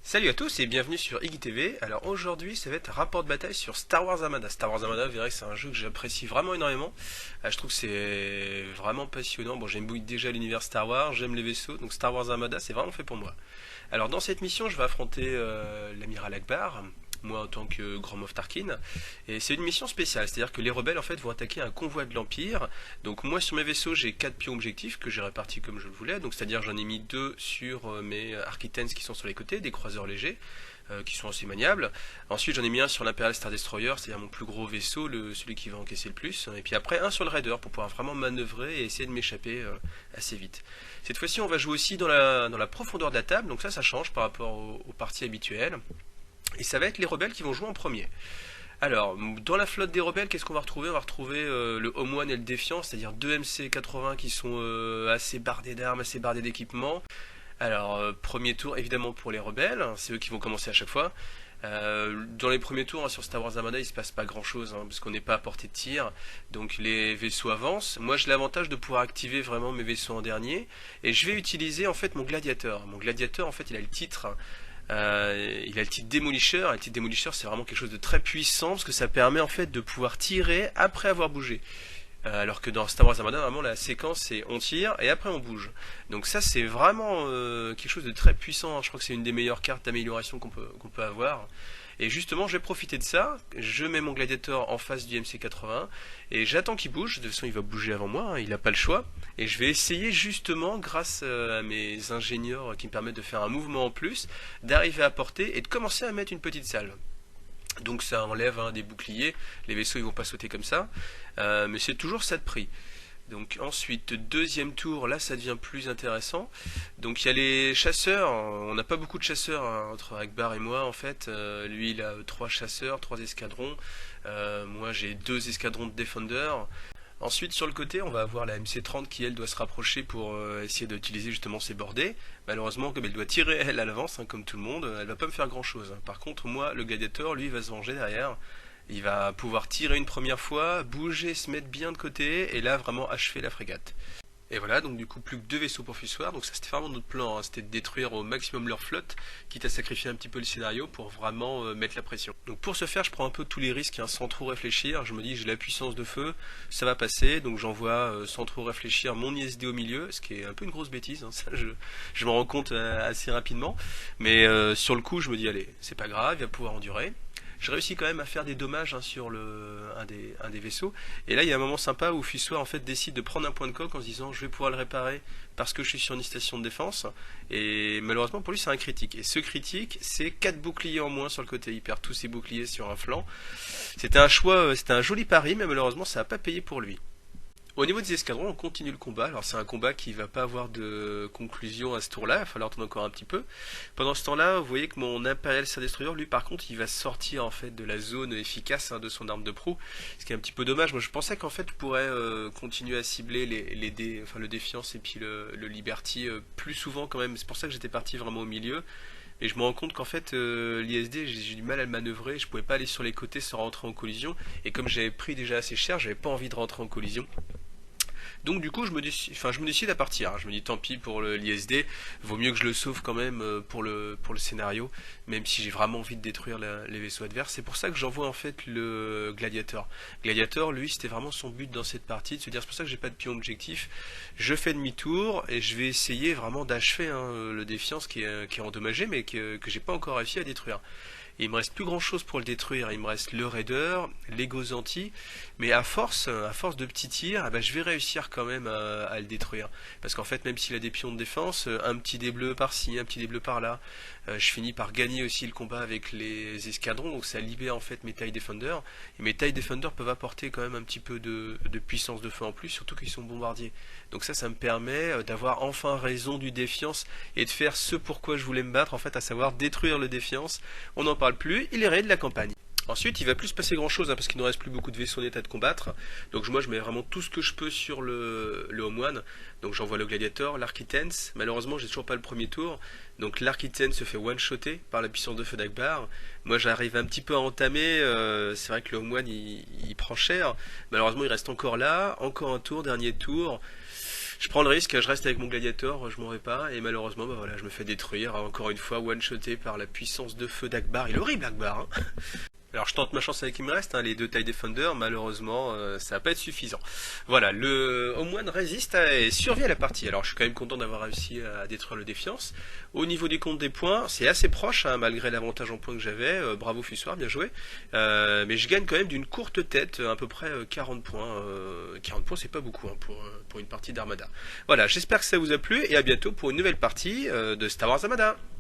Salut à tous et bienvenue sur IGTV. Alors aujourd'hui ça va être un rapport de bataille sur Star Wars Armada. Star Wars Armada, vous verrez que c'est un jeu que j'apprécie vraiment énormément. Je trouve que c'est vraiment passionnant. Bon, j'aime déjà l'univers Star Wars, j'aime les vaisseaux, donc Star Wars Armada c'est vraiment fait pour moi. Alors dans cette mission je vais affronter l'amiral Akbar, moi en tant que Grand Moff Tarkin, et c'est une mission spéciale, c'est-à-dire que les rebelles en fait vont attaquer un convoi de l'Empire. Donc moi sur mes vaisseaux j'ai 4 pions objectifs que j'ai répartis comme je le voulais, donc c'est-à-dire j'en ai mis 2 sur mes Architens qui sont sur les côtés, des croiseurs légers, qui sont assez maniables. Ensuite j'en ai mis un sur l'Imperial Star Destroyer, c'est-à-dire mon plus gros vaisseau, celui qui va encaisser le plus, et puis après un sur le Raider pour pouvoir vraiment manœuvrer et essayer de m'échapper assez vite. Cette fois-ci on va jouer aussi dans la profondeur de la table, donc ça change par rapport aux parties habituelles. Et ça va être les rebelles qui vont jouer en premier. Alors, dans la flotte des rebelles, qu'est-ce qu'on va retrouver? On va retrouver le Home One et le Défiant, c'est-à-dire deux MC-80 qui sont assez bardés d'armes, assez bardés d'équipements. Alors, premier tour évidemment pour les rebelles, hein, c'est eux qui vont commencer à chaque fois. Dans les premiers tours, hein, sur Star Wars Armada, il se passe pas grand chose, hein, parce qu'on n'est pas à portée de tir. Donc les vaisseaux avancent. Moi j'ai l'avantage de pouvoir activer vraiment mes vaisseaux en dernier. Et je vais utiliser en fait mon gladiateur. Mon gladiateur en fait il a le titre. Il a le titre Démolisher. Et le titre Démolisher c'est vraiment quelque chose de très puissant parce que ça permet en fait de pouvoir tirer après avoir bougé. Alors que dans Star Wars Armada, normalement la séquence c'est on tire et après on bouge. Donc ça c'est vraiment quelque chose de très puissant, hein. Je crois que c'est une des meilleures cartes d'amélioration qu'on peut avoir. Et justement je vais profiter de ça, je mets mon gladiateur en face du MC80 et j'attends qu'il bouge, de toute façon il va bouger avant moi, hein, il n'a pas le choix. Et je vais essayer justement, grâce à mes ingénieurs qui me permettent de faire un mouvement en plus, d'arriver à porter et de commencer à mettre une petite salle. Donc ça enlève des boucliers, les vaisseaux ils vont pas sauter comme ça, mais c'est toujours ça de prix. Donc ensuite, deuxième tour, là ça devient plus intéressant. Donc il y a les chasseurs, on n'a pas beaucoup de chasseurs hein, entre Akbar et moi en fait. Lui il a 3 chasseurs, 3 escadrons, moi j'ai 2 escadrons de Defender. Ensuite, sur le côté, on va avoir la MC30 qui, elle, doit se rapprocher pour essayer d'utiliser justement ses bordées. Malheureusement, comme elle doit tirer, elle, à l'avance, hein, comme tout le monde, elle va pas me faire grand-chose, hein. Par contre, moi, le gladiateur, lui, va se venger derrière. Il va pouvoir tirer une première fois, bouger, se mettre bien de côté, et là, vraiment achever la frégate. Et voilà, donc du coup plus que 2 vaisseaux pour fussoir, donc ça c'était vraiment notre plan, hein, c'était de détruire au maximum leur flotte, quitte à sacrifier un petit peu le scénario pour vraiment mettre la pression. Donc pour ce faire je prends un peu tous les risques, hein, sans trop réfléchir, je me dis j'ai la puissance de feu, ça va passer, donc j'envoie sans trop réfléchir mon ISD au milieu, ce qui est un peu une grosse bêtise, hein, ça je m'en rends compte assez rapidement, mais sur le coup je me dis allez, c'est pas grave, il va pouvoir endurer. Je réussis quand même à faire des dommages hein, sur un des vaisseaux. Et là, il y a un moment sympa où Fussoir en fait décide de prendre un point de coque en se disant je vais pouvoir le réparer parce que je suis sur une station de défense. Et malheureusement pour lui, c'est un critique. Et ce critique, c'est 4 boucliers en moins sur le côté. Il perd tous ses boucliers sur un flanc. C'était un choix, c'était un joli pari, mais malheureusement, ça n'a pas payé pour lui. Au niveau des escadrons, on continue le combat. Alors c'est un combat qui va pas avoir de conclusion à ce tour-là, il va falloir attendre encore un petit peu. Pendant ce temps-là, vous voyez que mon Imperial Star Destroyer, lui par contre, il va sortir en fait de la zone efficace hein, de son arme de proue, ce qui est un petit peu dommage. Moi je pensais qu'en fait je pourrais continuer à cibler enfin, le Défiance et puis le Liberty plus souvent quand même. C'est pour ça que j'étais parti vraiment au milieu. Et je me rends compte qu'en fait l'ISD j'ai du mal à le manœuvrer, je pouvais pas aller sur les côtés sans rentrer en collision. Et comme j'avais pris déjà assez cher, j'avais pas envie de rentrer en collision. Donc du coup je me décide à partir, hein. Je me dis tant pis pour l'ISD, vaut mieux que je le sauve quand même pour le scénario, même si j'ai vraiment envie de détruire les vaisseaux adverses. C'est pour ça que j'envoie en fait le gladiateur. Gladiateur, lui, c'était vraiment son but dans cette partie, de se dire c'est pour ça que j'ai pas de pion objectif. Je fais demi-tour et je vais essayer vraiment d'achever hein, le Défiance qui est endommagé mais que j'ai pas encore réussi à détruire. Et il me reste plus grand chose pour le détruire, il me reste le Raider, les Gozanti, mais à force de petits tirs, eh ben, je vais réussir quand même à le détruire. Parce qu'en fait, même s'il a des pions de défense, un petit dé bleu par-ci, un petit dé bleu par-là, je finis par gagner aussi le combat avec les escadrons, donc ça libère en fait mes TIE Defender, et mes TIE Defender peuvent apporter quand même un petit peu de puissance de feu en plus, surtout qu'ils sont bombardiers. Donc ça me permet d'avoir enfin raison du Défiance et de faire ce pourquoi je voulais me battre, en fait, à savoir détruire le Défiance. On n'en parle plus, il est raid de la campagne. Ensuite, il va plus se passer grand chose hein, parce qu'il ne reste plus beaucoup de vaisseaux en état de combattre. Donc moi je mets vraiment tout ce que je peux sur le Home One. Donc j'envoie le Gladiator, l'Architens. Malheureusement j'ai toujours pas le premier tour. Donc l'Architens se fait one-shotter par la puissance de feu d'Akbar. Moi j'arrive un petit peu à entamer. C'est vrai que le Home One il prend cher. Malheureusement il reste encore là. Encore un tour, dernier tour. Je prends le risque, je reste avec mon gladiator, je m'en vais pas, et malheureusement, bah voilà, je me fais détruire, encore une fois, one-shoté par la puissance de feu d'Akbar. Il est horrible, Akbar, hein. Alors je tente ma chance avec qui me reste, hein, les deux TIE Defender, malheureusement ça va pas être suffisant. Voilà, le Homeone résiste et survit à la partie. Alors je suis quand même content d'avoir réussi à détruire le Défiance. Au niveau des comptes des points, c'est assez proche, hein, malgré l'avantage en points que j'avais. Bravo Fussoir, bien joué. Mais je gagne quand même d'une courte tête, à peu près 40 points. 40 points c'est pas beaucoup, hein, pour une partie d'Armada. Voilà, j'espère que ça vous a plu et à bientôt pour une nouvelle partie de Star Wars Armada.